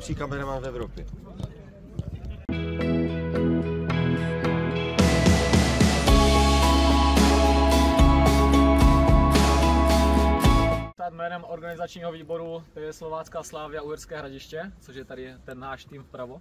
nejlepší kameraman v Evropě. Jménem organizačního výboru je Slovácká Slavia Uherské Hradiště, což je tady ten náš tým vpravo.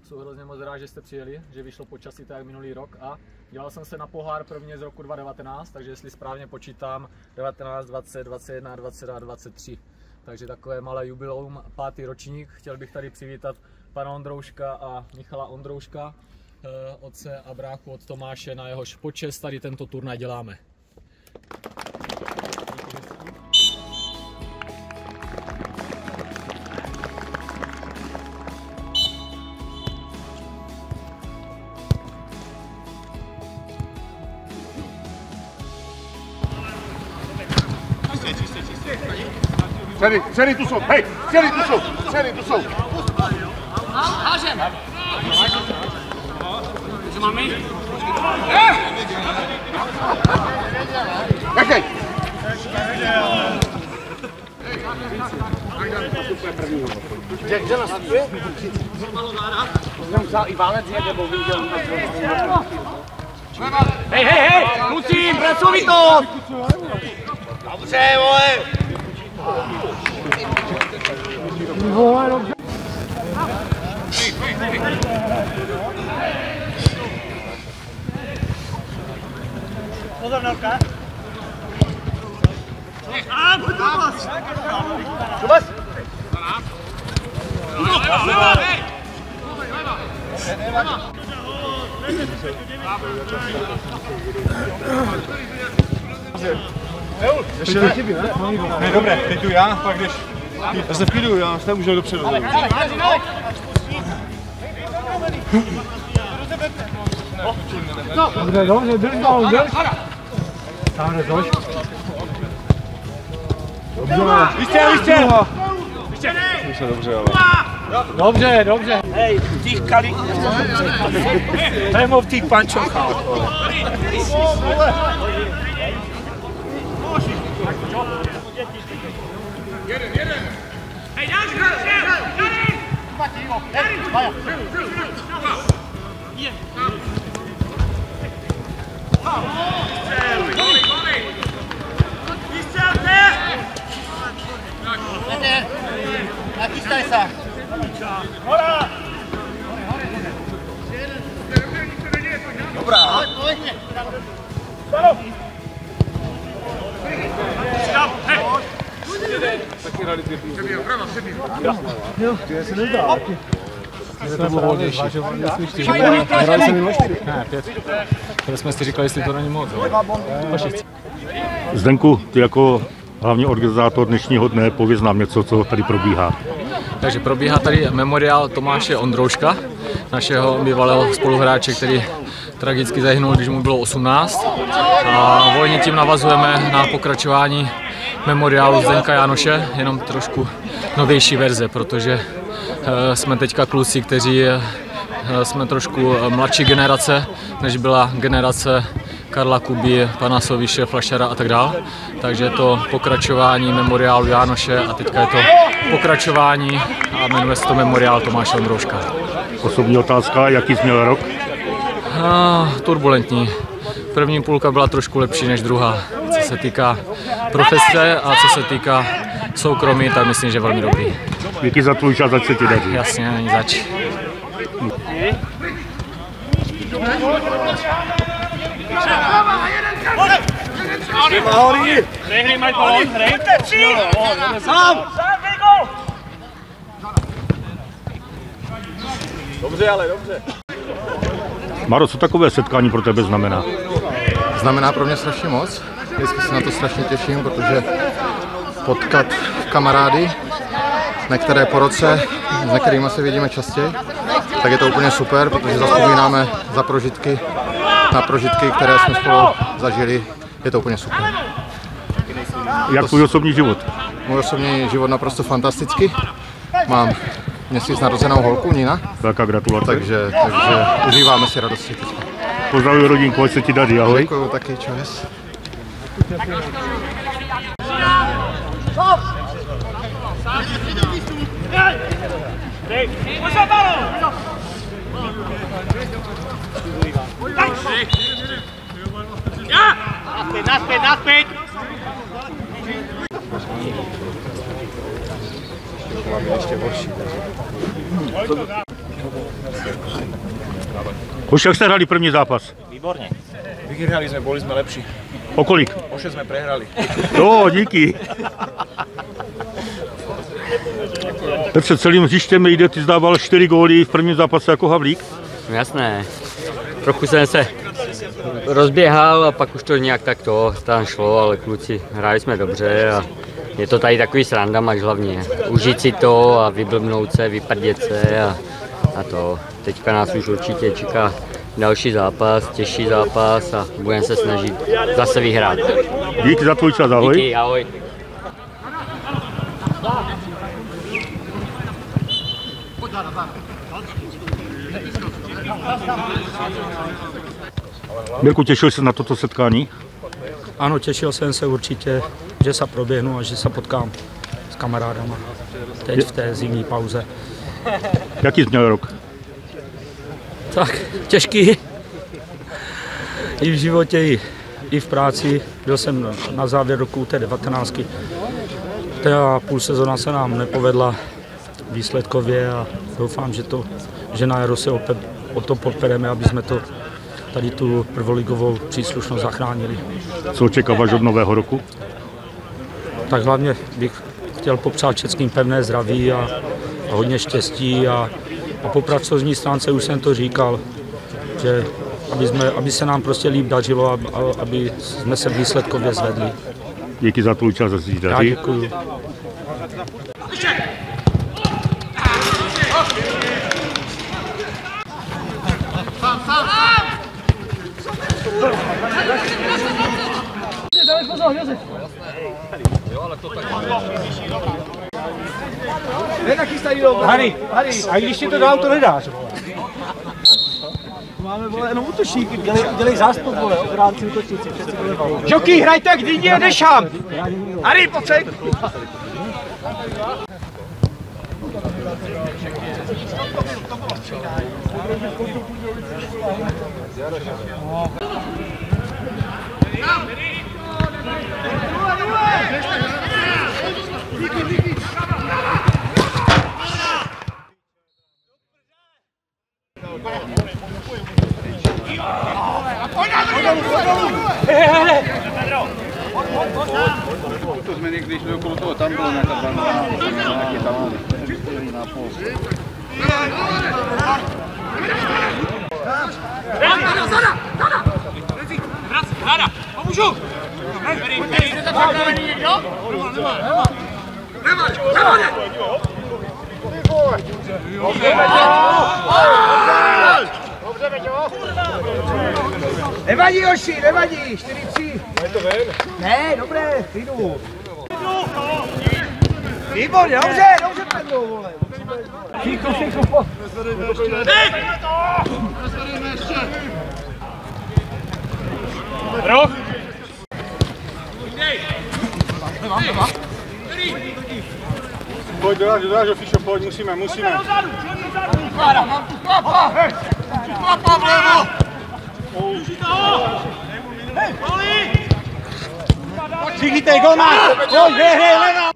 Jsou hrozně moc rád, že jste přijeli, že vyšlo počasí tak jak minulý rok a dělal jsem se na pohár prvně z roku 2019, takže jestli správně počítám 19, 20, 21, 22, 23. Takže takové malé jubileum, 5. ročník. Chtěl bych tady přivítat pana Ondrouška a Michala Ondrouška, otce a bráchu od Tomáše, na jehož počest tady tento turnaj děláme. Celý tu jsou, hej, celý tu jsou. Hážem! Co máme? Nechej! Kde nastupuje? Jsem vzal i válec, nebo viděl. Hej, musím, pracovitost! Dobře, vole! Vole, dobře. Pozor, Nelka. Šubas! Ještě nechybí, ne? Ne, dobré, teď jdu já, pak jdeš. Já se v klidu, já se můžu dopředu. Dobře, dobře, drž balon, drž. Tam jde doš. Víště! Dobře, ale. Dobře, dobře. Hej, těch kalí. Nemluv těch pančochal. Hej, dáš ho, Nachystaj sa! Dobrá! Taky rady 2 plus. Jo, to se nezdá. To bylo hodnější. Hrali se mimo 4. Ne, 5. Tady jsme si říkali, jestli to není moc. Zdenku, ty jako hlavní organizátor dnešního dne, pověz nám něco, co tady probíhá. Takže probíhá tady memoriál Tomáše Ondrouška, našeho bývalého spoluhráče, který tragicky zahynul, když mu bylo 18. A volně tím navazujeme na pokračování memoriálu Zdenka Jánoše, jenom trošku novější verze, protože jsme teďka kluci, kteří jsme trošku mladší generace, než byla generace Karla Kuby, pana Soviše, Flašera a tak dále. Takže je to pokračování memoriálu Jánoše a teďka je to pokračování a jmenuje se to memoriál Tomáše Ondrouška. Osobní otázka, jaký jsi měl rok? Turbulentní. První půlka byla trošku lepší než druhá. Co se týká profese a co se týká soukromí, tak myslím, že velmi dobrý. Díky za tvůj čas, ať se ti daří. Jasně, není zač. Hrej, máš balón, hrej. Sám! Dobře, ale dobře. Maro, co takové setkání pro tebe znamená? Znamená pro mě strašně moc. Vždycky se na to strašně těším, protože potkat kamarády, některé po roce, s některými se vidíme častěji, tak je to úplně super, protože zavzpomínáme na prožitky, které jsme spolu zažili. Je to úplně super. Jak tvůj osobní život? Můj osobní život naprosto fantastický. Mám měsíc narozenou holku, Nina. Velká gratulace. Takže užíváme si radosti teď. Pozdravuji rodinku, ať se ti daří, ahoj. Děkuju taky, čau. Máme ještě horší. Už jak jste hráli první zápas? Výborně. Vyhráli jsme, byli jsme lepší. O kolik? O 6 jsme prehrali. Jo, díky. Petře, celým hřištěm jde, ty zdával 4 góly v prvním zápase jako Havlík. No jasné, trochu jsem se rozběhal a pak už to nějak tak to tam šlo, ale kluci, hráli jsme dobře a je to tady takový sranda mač hlavně. Užít si to a vyblbnout se, vyprdět se a to. Teďka nás už určitě čeká další zápas, těžší zápas a budeme se snažit zase vyhrát. Díky za tvůj čas, ahoj. Díky, ahoj. Mirku, těšil jsi na toto setkání? Ano, těšil jsem se určitě, že se proběhnu a že se potkám s kamarádama teď v té zimní pauze. Jaký jsi měl rok? Tak, těžký. I v životě, i v práci. Byl jsem na závěr roku té 19. Ta půl sezona se nám nepovedla výsledkově a doufám, že na jaro se opět o to podpereme, aby jsme to tady tu prvoligovou příslušnost zachránili. Co očekáváš od nového roku? Tak hlavně bych chtěl popřát všechny pevné zdraví a hodně štěstí a po pracovní stránce už jsem to říkal, že aby se nám prostě líp dařilo a aby jsme se výsledkově zvedli. Díky za tvůj čas a zdaří. Já děkuju. Harry, a když ti to dám, to nedáš. Máme, vole, jenom útočníky, dělej zástup, vole, obránci, útočníci, přeci to nebavou. Jockey, hrajte, kdy jedeš ham! Harry, pojď! To jsme někdy šli okolo toho, tam bylo nějaká banda, nějaký talán, na půl. Ráda, pomůžu! Nevadí, hoši, nevadí, 4-3. Je to ven? Ne, dobré, jdu. Výborně, dobře, Pedro, vole. Fíku, pojď. Roh! Pojď, dodáš, Fišo, pojď, musíme. Klapa vlevo! Přijďte, gol pojď, hej, leva!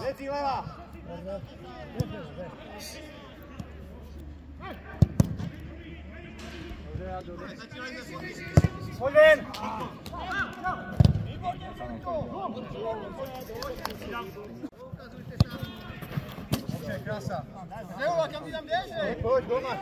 Věcí leva! Pojď ven! Krása. Nehola, kam ty tam jdeš? Pojď, doma.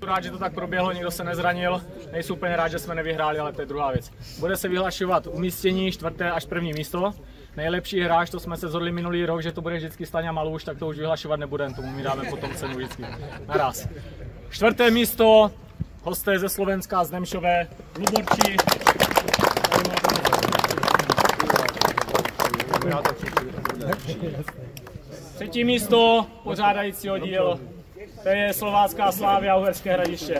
Rád, že to tak proběhlo, nikdo se nezranil. Nejsem úplně rád, že jsme nevyhráli, ale to je druhá věc. Bude se vyhlašovat umístění 4. až 1. místo. Nejlepší hráč, to jsme se shodli minulý rok, že to bude vždycky Staňa Maluš, tak to už vyhlašovat nebudeme, tomu my dáme potom cenu vždycky. Naraz. 4. místo, hosté ze Slovenska, z Nemšové, Luborči. 3. místo, pořádající oddíl, to je Slovácká Slávia Uherské Hradiště.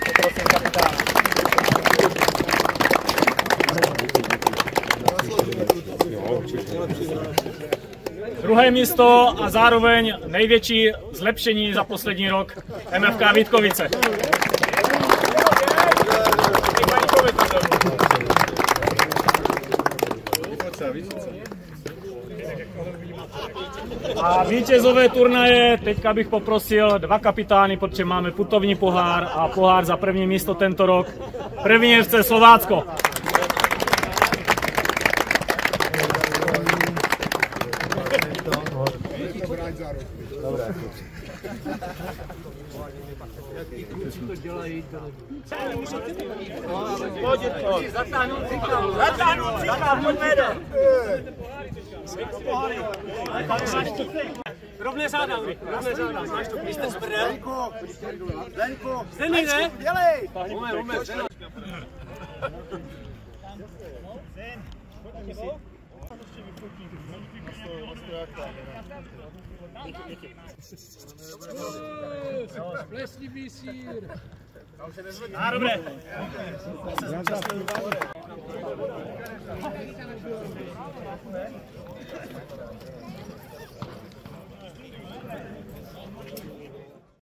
Poprosím kapitána. Druhé místo a zároveň největší zlepšení za poslední rok MFK Vítkovice. A vítězové turnaje, teďka bych poprosil 2 kapitány, protože máme putovní pohár a pohár za 1. místo tento rok. První FC Slovácko. Rovné záda, rovné záda. Máš to, jste z prdel? Zdenku, Zdený, ne? Dělej! Moment, Zdený. Plesnivý sír. Dobré.